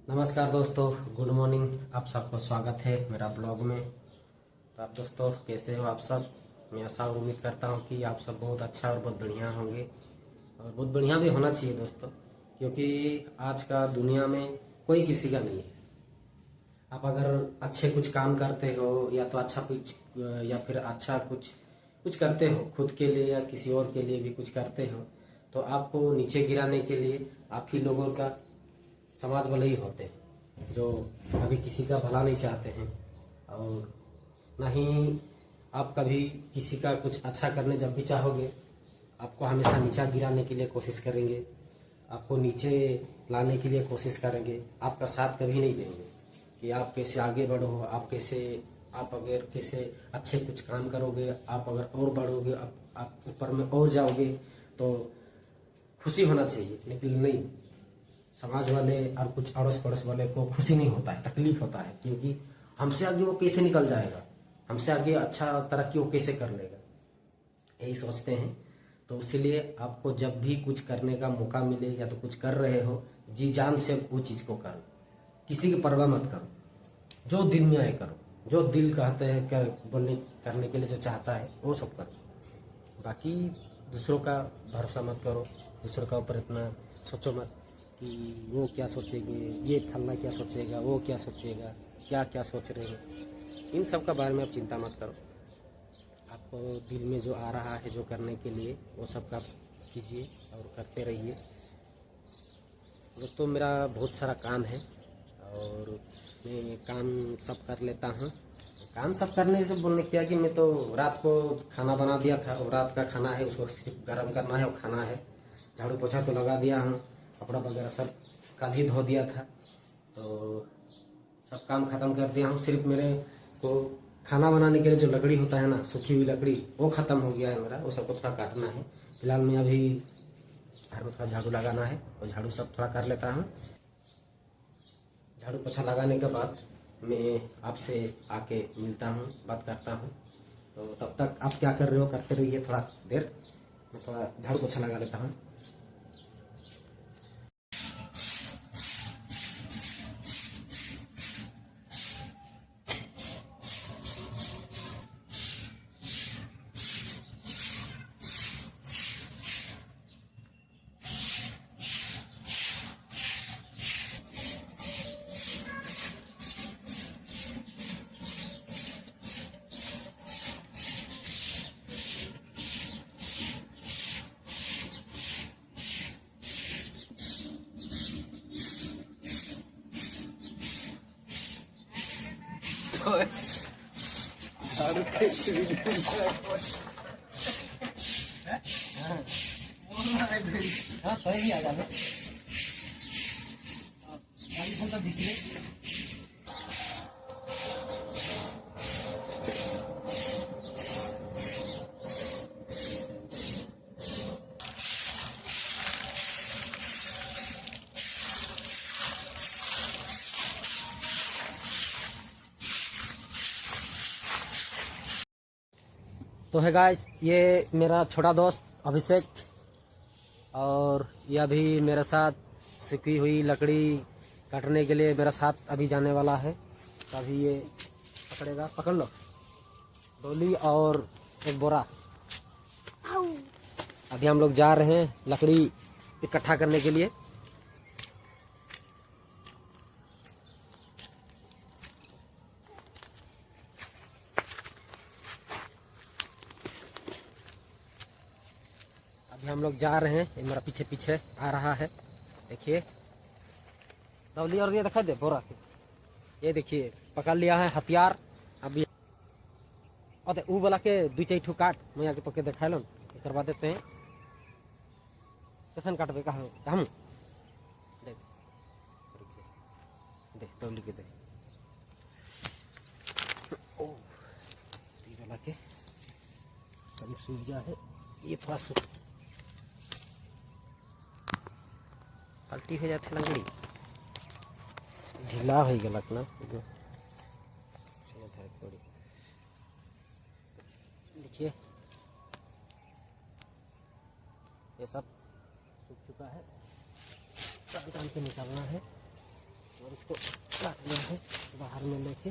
नमस्कार दोस्तों, good morning. आप सबको स्वागत है मेरा ब्लॉग में। तो आप दोस्तों कैसे हो आप सब? मैं आशा और उम्मीद करता हूँ कि आप सब बहुत अच्छा और बहुत बढ़िया होंगे, और बहुत बढ़िया भी होना चाहिए दोस्तों, क्योंकि आज का दुनिया में कोई किसी का नहीं है। आप अगर अच्छे कुछ काम करते हो या तो अच्छा कुछ या फिर अच्छा कुछ कुछ करते हो खुद के लिए या किसी और के लिए भी कुछ करते हो, तो आपको नीचे गिराने के लिए आप ही लोगों का समाज वाले ही होते हैं जो कभी किसी का भला नहीं चाहते हैं, और ना ही आप कभी किसी का कुछ अच्छा करने जब भी चाहोगे आपको हमेशा नीचा गिराने के लिए कोशिश करेंगे, आपको नीचे लाने के लिए कोशिश करेंगे, आपका साथ कभी नहीं देंगे कि आप कैसे आगे बढ़ो, आप अगर कैसे अच्छे कुछ काम करोगे, आप अगर और बढ़ोगे, आप ऊपर में और जाओगे तो खुशी होना चाहिए। लेकिन नहीं, समाज वाले और कुछ अड़ोस पड़ोस वाले को खुशी नहीं होता है, तकलीफ होता है, क्योंकि हमसे आगे वो कैसे निकल जाएगा, हमसे आगे अच्छा तरक्की वो कैसे कर लेगा, यही सोचते हैं। तो इसीलिए आपको जब भी कुछ करने का मौका मिले या तो कुछ कर रहे हो, जी जान से वो चीज को करो, किसी की परवाह मत करो, जो दिल में आए करो, जो दिल कहते हैं कर बोलने करने के लिए जो चाहता है वो सब करो। बाकी दूसरों का भरोसा मत करो, दूसरों का ऊपर इतना सोचो मत कि वो क्या सोचेंगे, ये फलना क्या सोचेगा, वो क्या सोचेगा, क्या क्या सोच रहे हैं। इन सब का बारे में आप चिंता मत करो। आपको दिल में जो आ रहा है जो करने के लिए वो सब का कीजिए और करते रहिए। दोस्तों मेरा बहुत सारा काम है और मैं काम सब कर लेता हूँ। काम सब करने से बोलने क्या कि मैं तो रात को खाना बना दिया था और रात का खाना है उसको सिर्फ गर्म करना है और खाना है। झाड़ू पोछा तो लगा दिया हूँ, कपड़ा वगैरह सब कल ही धो दिया था, तो सब काम खत्म कर दिया हूँ। सिर्फ मेरे को खाना बनाने के लिए जो लकड़ी होता है ना, सूखी हुई लकड़ी, वो खत्म हो गया है मेरा, वो सबको थोड़ा काटना है। फिलहाल मैं अभी घर में थोड़ा झाड़ू लगाना है और झाड़ू सब थोड़ा कर लेता हूँ। झाड़ू पोछा लगाने के बाद मैं आपसे आके मिलता हूँ, बात करता हूँ। तो तब तक आप क्या कर रहे हो करते रहिए थोड़ा देर, मैं थोड़ा झाड़ू पोछा लगा लेता हूँ। झाड़ू हाँ तो ही आ जाना तो है गाइस, ये मेरा छोटा दोस्त अभिषेक, और यह भी मेरे साथ सूखी हुई लकड़ी काटने के लिए मेरा साथ अभी जाने वाला है। तभी ये पकड़ेगा, पकड़ लो डोली और एक बोरा। अभी हम लोग जा रहे हैं लकड़ी इकट्ठा करने के लिए। अभी हम लोग जा रहे हैं, ये मेरा पीछे पीछे आ रहा है, देखिए डोली, और ये दिखा दे बोरा, ये देखिए पकड़ लिया है हथियार। अभी अरे ऊ वाला के दू चार ठू काट, मैं आगे तो के देखा लो करवा देते हैं। कैसन काटबे कहा हम देख देख डोली के दे ओ तीर वाला के कभी सूख गया है, ये थोड़ा सूख पलटी हो जाते लकड़ी, ढीला हो गलक ना। देखिए ये सब सूख चुका है, काम के निकालना है। और इसको काटना है बाहर में लेके।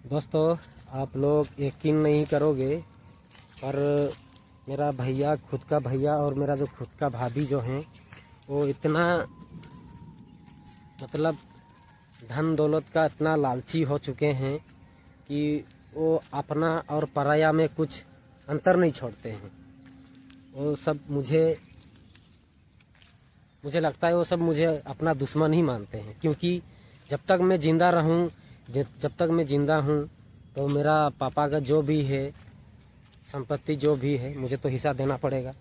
दोस्तों, आप लोग यकीन नहीं करोगे, पर मेरा भैया, खुद का भैया और मेरा जो खुद का भाभी जो हैं, वो इतना मतलब धन दौलत का इतना लालची हो चुके हैं कि वो अपना और पराया में कुछ अंतर नहीं छोड़ते हैं। वो सब मुझे लगता है वो सब मुझे अपना दुश्मन ही मानते हैं, क्योंकि जब तक मैं ज़िंदा रहूं, जब तक मैं ज़िंदा हूं, तो मेरा पापा का जो भी है संपत्ति जो भी है मुझे तो हिस्सा देना पड़ेगा।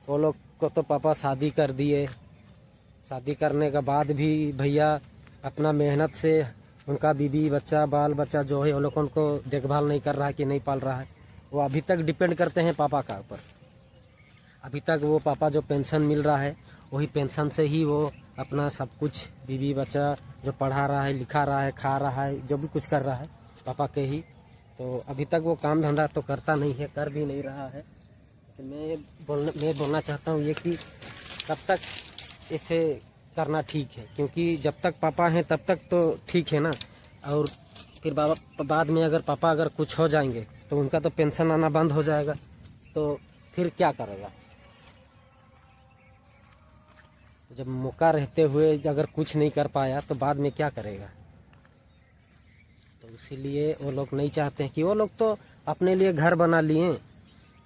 वो लोग को तो पापा शादी कर दिए, शादी करने के बाद भी भैया अपना मेहनत से उनका बीवी बच्चा बाल बच्चा जो है वो लोग उनको देखभाल नहीं कर रहा है कि नहीं पाल रहा है। वो अभी तक डिपेंड करते हैं पापा का ऊपर। अभी तक वो पापा जो पेंशन मिल रहा है वही पेंशन से ही वो अपना सब कुछ बीवी बच्चा जो पढ़ा रहा है, लिखा रहा है, खा रहा है, जो भी कुछ कर रहा है पापा के ही। तो अभी तक वो काम धंधा तो करता नहीं है, कर भी नहीं रहा है। तो मैं बोलना चाहता हूँ ये कि तब तक इसे करना ठीक है, क्योंकि जब तक पापा हैं तब तक तो ठीक है ना। और फिर बाद में अगर पापा अगर कुछ हो जाएंगे तो उनका तो पेंशन आना बंद हो जाएगा, तो फिर क्या करेगा। तो जब मौका रहते हुए अगर कुछ नहीं कर पाया तो बाद में क्या करेगा। तो इसीलिए वो लोग नहीं चाहते हैं कि वो लोग तो अपने लिए घर बना लिए,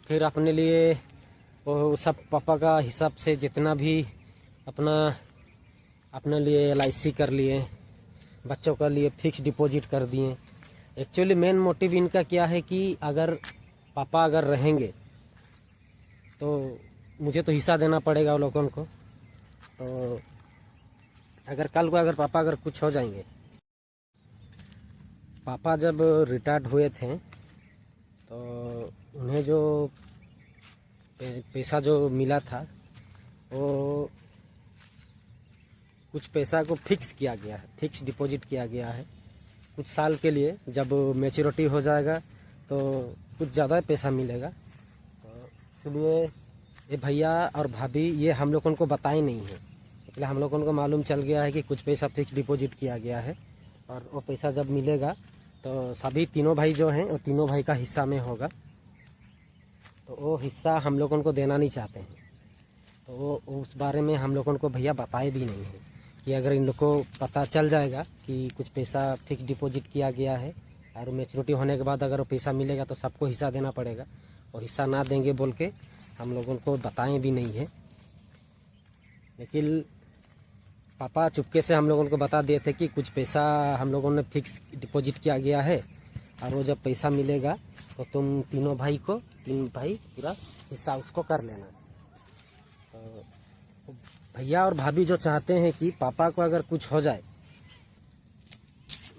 फिर अपने लिए वो सब पापा का हिसाब से जितना भी अपने लिए LIC कर लिए, बच्चों के लिए फिक्स डिपॉजिट कर दिए। एक्चुअली मेन मोटिव इनका क्या है कि अगर पापा अगर रहेंगे तो मुझे तो हिस्सा देना पड़ेगा वो लोगों को। तो अगर कल को अगर पापा अगर कुछ हो जाएंगे, पापा जब रिटायर्ड हुए थे तो उन्हें जो पैसा जो मिला था वो कुछ पैसा को फिक्स किया गया है, फिक्स डिपॉजिट किया गया है कुछ साल के लिए। जब मैच्योरिटी हो जाएगा तो कुछ ज़्यादा पैसा मिलेगा। तो इसलिए ये भैया और भाभी ये हम लोगों को बताए नहीं है, इसलिए हम लोगों को मालूम चल गया है कि कुछ पैसा फिक्स डिपॉजिट किया गया है, और वो पैसा जब मिलेगा तो सभी तीनों भाई जो हैं वो तीनों भाई का हिस्सा में होगा। तो वो हिस्सा हम लोगों को देना नहीं चाहते हैं, तो वो उस बारे में हम लोगों को भैया बताए भी नहीं है कि अगर इन लोग को पता चल जाएगा कि कुछ पैसा फिक्स डिपॉजिट किया गया है और मैच्योरिटी होने के बाद अगर वो पैसा मिलेगा तो सबको हिस्सा देना पड़ेगा, और हिस्सा ना देंगे बोल के हम लोगों को बताएं भी नहीं है। लेकिन पापा चुपके से हम लोगों को बता दिए थे कि कुछ पैसा हम लोगों ने फिक्स डिपॉजिट किया गया है, और वो जब पैसा मिलेगा तो तुम तीन भाई पूरा हिस्सा उसको कर लेना। तो भैया और भाभी जो चाहते हैं कि पापा को अगर कुछ हो जाए,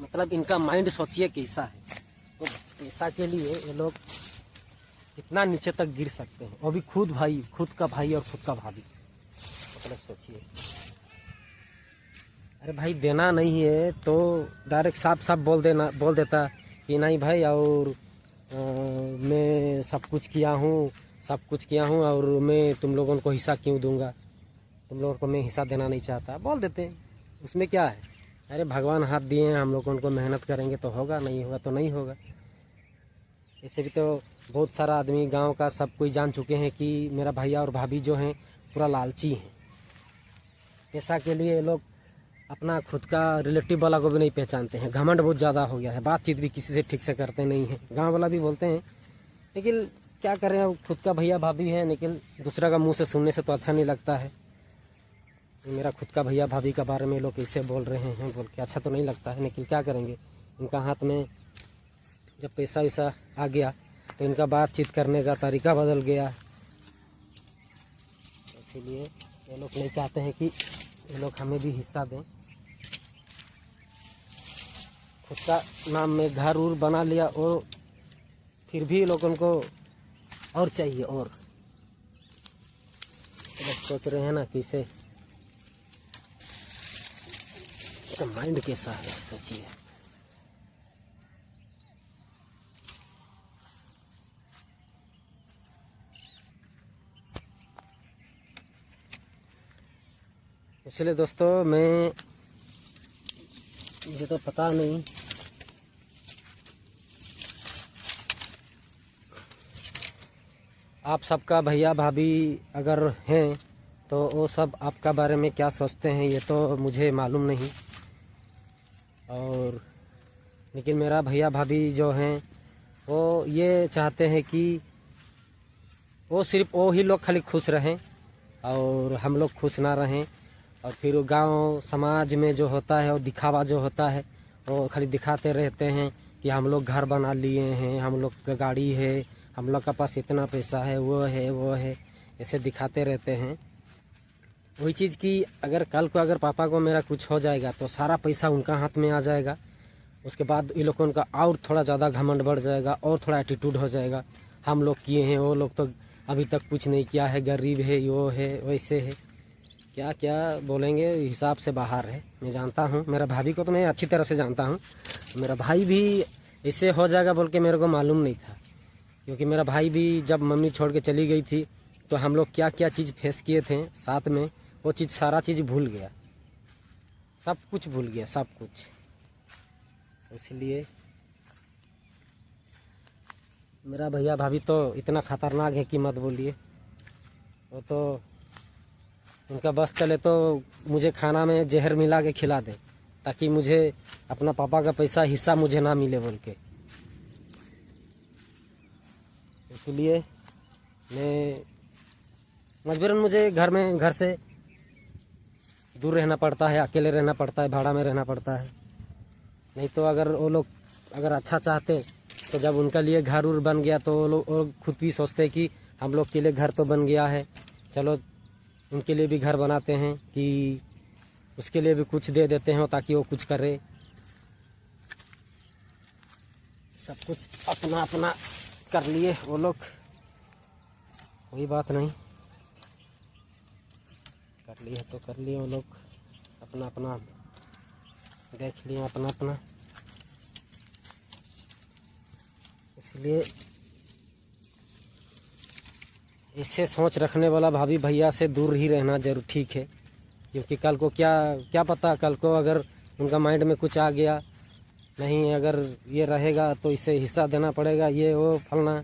मतलब इनका माइंड सोचिए कैसा है, तो पैसा के लिए ये लोग कितना नीचे तक गिर सकते हैं, वो भी खुद का भाई और खुद का भाभी। मतलब सोचिए, अरे भाई देना नहीं है तो डायरेक्ट साफ बोल देता कि नहीं भाई, और मैं सब कुछ किया हूँ और मैं तुम लोगों को हिस्सा क्यों दूंगा, तुम लोगों को मैं हिस्सा देना नहीं चाहता, बोल देते हैं। उसमें क्या है, अरे भगवान हाथ दिए हैं, हम लोगों को मेहनत करेंगे तो होगा, नहीं होगा तो नहीं होगा। ऐसे भी तो बहुत सारा आदमी गांव का सब कोई जान चुके हैं कि मेरा भैया और भाभी जो हैं पूरा लालची हैं। पैसा के लिए लोग अपना खुद का रिलेटिव वाला को भी नहीं पहचानते हैं, घमंड बहुत ज़्यादा हो गया है, बातचीत भी किसी से ठीक से करते नहीं हैं। गांव वाला भी बोलते हैं, लेकिन क्या करें, खुद का भैया भाभी है, लेकिन दूसरा का मुंह से सुनने से तो अच्छा नहीं लगता है। मेरा खुद का भैया भाभी का बारे में लोग ऐसे बोल रहे हैं बोल के अच्छा तो नहीं लगता है, लेकिन क्या करेंगे। इनका हाथ में जब पैसा वैसा आ गया तो इनका बातचीत करने का तरीका बदल गया। इसीलिए ये लोग नहीं चाहते हैं कि ये लोग हमें भी हिस्सा दें। खुद का नाम में घर उर बना लिया और फिर भी लोगों को और चाहिए और लोग सोच रहे हैं ना कि इसे इसका माइंड कैसा है, सोचिए। इसलिए दोस्तों मुझे तो पता नहीं, आप सबका भैया भाभी अगर हैं तो वो सब आपका बारे में क्या सोचते हैं ये तो मुझे मालूम नहीं। और लेकिन मेरा भैया भाभी जो हैं वो ये चाहते हैं कि वो सिर्फ वो ही लोग खाली खुश रहें और हम लोग खुश ना रहें। और फिर गांव समाज में जो होता है वो दिखावा जो होता है वो खाली दिखाते रहते हैं कि हम लोग घर बना लिए हैं, हम लोग का गाड़ी है, हम लोग का पास इतना पैसा है, वो है, ऐसे दिखाते रहते हैं। वही चीज़ कि अगर कल को अगर पापा को मेरा कुछ हो जाएगा तो सारा पैसा उनका हाथ में आ जाएगा। उसके बाद ये लोगों का और थोड़ा ज़्यादा घमंड बढ़ जाएगा और थोड़ा एटीट्यूड हो जाएगा, हम लोग किए हैं, वो लोग तो अभी तक कुछ नहीं किया है, गरीब है, वो है, वैसे है, क्या क्या बोलेंगे, हिसाब से बाहर है। मैं जानता हूँ, मेरा भाभी को तो मैं अच्छी तरह से जानता हूँ। मेरा भाई भी ऐसे हो जाएगा बोल के मेरे को मालूम नहीं था, क्योंकि मेरा भाई भी जब मम्मी छोड़ के चली गई थी तो हम लोग क्या क्या चीज़ फेस किए थे साथ में, वो चीज़ सारा चीज़ भूल गया, सब कुछ भूल गया, सब कुछ। इसलिए मेरा भैया भाभी तो इतना खतरनाक है कि मत बोलिए। वो तो उनका बस चले तो मुझे खाना में जहर मिला के खिला दे ताकि मुझे अपना पापा का पैसा हिस्सा मुझे ना मिले बोल के। इसलिए मैं मजबूरन मुझे घर से दूर रहना पड़ता है, अकेले रहना पड़ता है, भाड़ा में रहना पड़ता है। नहीं तो अगर वो लोग अगर अच्छा चाहते तो जब उनका लिए घर उर बन गया तो वो लोग खुद भी सोचते कि हम लोग के लिए घर तो बन गया है, चलो उनके लिए भी घर बनाते हैं कि उसके लिए भी कुछ दे देते हैं ताकि वो कुछ करे। सब कुछ अपना अपना कर लिए वो लोग, कोई बात नहीं, कर लिए तो कर लिए वो लोग, अपना अपना देख लिए, अपना अपना। इसलिए इससे सोच रखने वाला भाभी भैया से दूर ही रहना जरूर ठीक है, क्योंकि कल को क्या पता, कल को अगर उनका माइंड में कुछ आ गया, नहीं अगर ये रहेगा तो इसे हिस्सा देना पड़ेगा, ये वो फलना,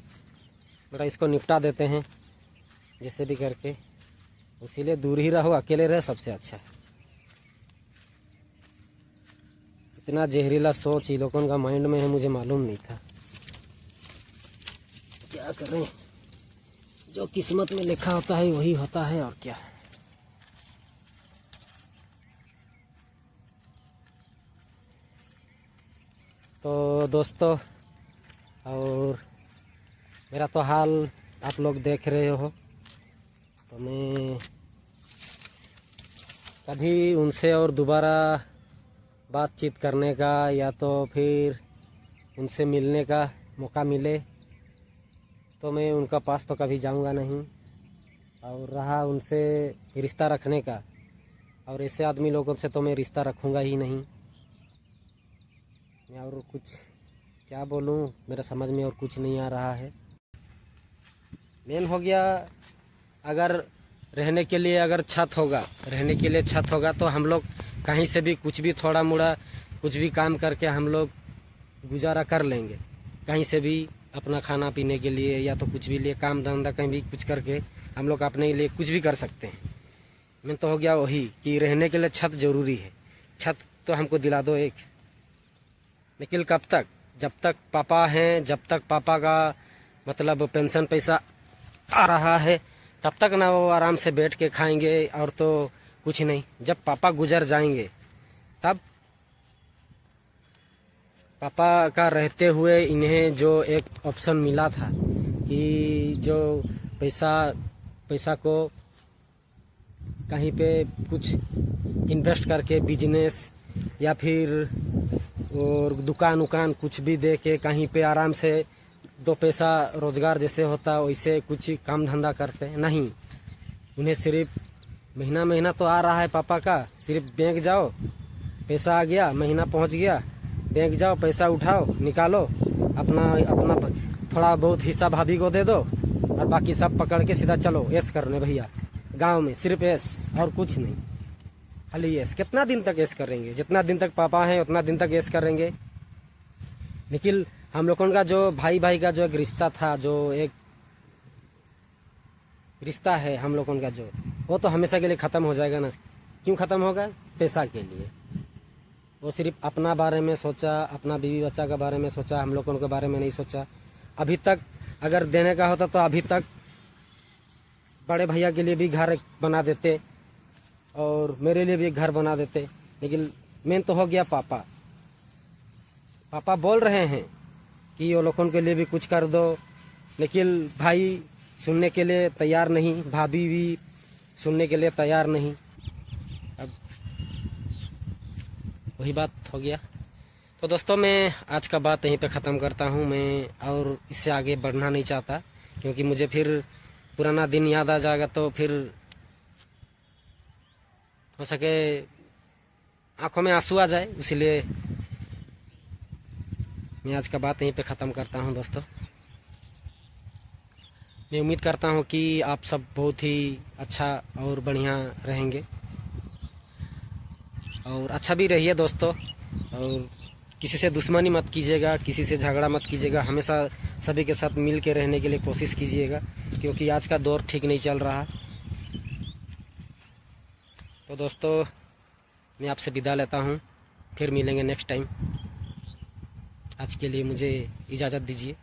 बड़ा इसको निपटा देते हैं जैसे भी करके। इसीलिए दूर ही रहो, अकेले रहे सबसे अच्छा है। इतना जहरीला सोच इन लोगों का माइंड में है, मुझे मालूम नहीं था। क्या करें, जो किस्मत में लिखा होता है वही होता है, और क्या। तो दोस्तों, और मेरा तो हाल आप लोग देख रहे हो, तो मैं कभी उनसे और दोबारा बातचीत करने का या तो फिर उनसे मिलने का मौका मिले तो मैं उनका पास तो कभी जाऊंगा नहीं। और रहा उनसे रिश्ता रखने का, और ऐसे आदमी लोगों से तो मैं रिश्ता रखूंगा ही नहीं। मैं और कुछ क्या बोलूं, मेरा समझ में और कुछ नहीं आ रहा है। मेन हो गया, अगर रहने के लिए अगर छत होगा, रहने के लिए छत होगा तो हम लोग कहीं से भी कुछ भी थोड़ा मोड़ा कुछ भी काम करके हम लोग गुजारा कर लेंगे, कहीं से भी अपना खाना पीने के लिए या तो कुछ भी लिए काम धंधा कहीं भी कुछ करके हम लोग अपने लिए कुछ भी कर सकते हैं। मैं तो हो गया वही कि रहने के लिए छत ज़रूरी है, छत तो हमको दिला दो एक। लेकिन कब तक, जब तक पापा हैं, जब तक पापा का मतलब पेंशन पैसा आ रहा है, तब तक ना वो आराम से बैठ के खाएंगे और तो कुछ नहीं। जब पापा गुजर जाएंगे तब पापा का रहते हुए इन्हें जो एक ऑप्शन मिला था कि जो पैसा को कहीं पे कुछ इन्वेस्ट करके बिजनेस या फिर और दुकान उकान कुछ भी दे के कहीं पे आराम से 2 पैसा रोजगार जैसे होता वैसे कुछ काम धंधा करते नहीं। उन्हें सिर्फ महीना तो आ रहा है पापा का, सिर्फ बैंक जाओ पैसा आ गया, महीना पहुंच गया, बैंक जाओ पैसा उठाओ निकालो, अपना थोड़ा बहुत हिस्सा भाभी को दे दो और बाकी सब पकड़ के सीधा चलो ऐश करने भैया। गांव में सिर्फ ऐश और कुछ नहीं, खाली ऐश। कितना दिन तक ऐश करेंगे? जितना दिन तक पापा हैं उतना दिन तक ऐश करेंगे। लेकिन हम लोगों का जो भाई का जो एक रिश्ता था, जो एक रिश्ता है हम लोगों का, जो वो तो हमेशा के लिए ख़त्म हो जाएगा ना। क्यों ख़त्म होगा? पैसा के लिए। वो सिर्फ अपना बारे में सोचा, अपना बीवी बच्चा के बारे में सोचा, हम लोगों के बारे में नहीं सोचा। अभी तक अगर देने का होता तो अभी तक बड़े भैया के लिए भी घर बना देते और मेरे लिए भी एक घर बना देते। लेकिन मेन तो हो गया पापा। पापा बोल रहे हैं कि वो लोगों के लिए भी कुछ कर दो, लेकिन भाई सुनने के लिए तैयार नहीं, भाभी भी सुनने के लिए तैयार नहीं। अब वही बात हो गया। तो दोस्तों मैं आज का बात यहीं पे ख़त्म करता हूँ। मैं और इससे आगे बढ़ना नहीं चाहता, क्योंकि मुझे फिर पुराना दिन याद आ जाएगा तो फिर हो सके आंखों में आंसू आ जाए। इसलिए मैं आज का बात यहीं पे ख़त्म करता हूँ दोस्तों। मैं उम्मीद करता हूँ कि आप सब बहुत ही अच्छा और बढ़िया रहेंगे और अच्छा भी रहिए दोस्तों। और किसी से दुश्मनी मत कीजिएगा, किसी से झगड़ा मत कीजिएगा। हमेशा सभी के साथ मिल के रहने के लिए कोशिश कीजिएगा, क्योंकि आज का दौर ठीक नहीं चल रहा। तो दोस्तों मैं आपसे विदा लेता हूँ, फिर मिलेंगे नेक्स्ट टाइम। आज के लिए मुझे इजाज़त दीजिए।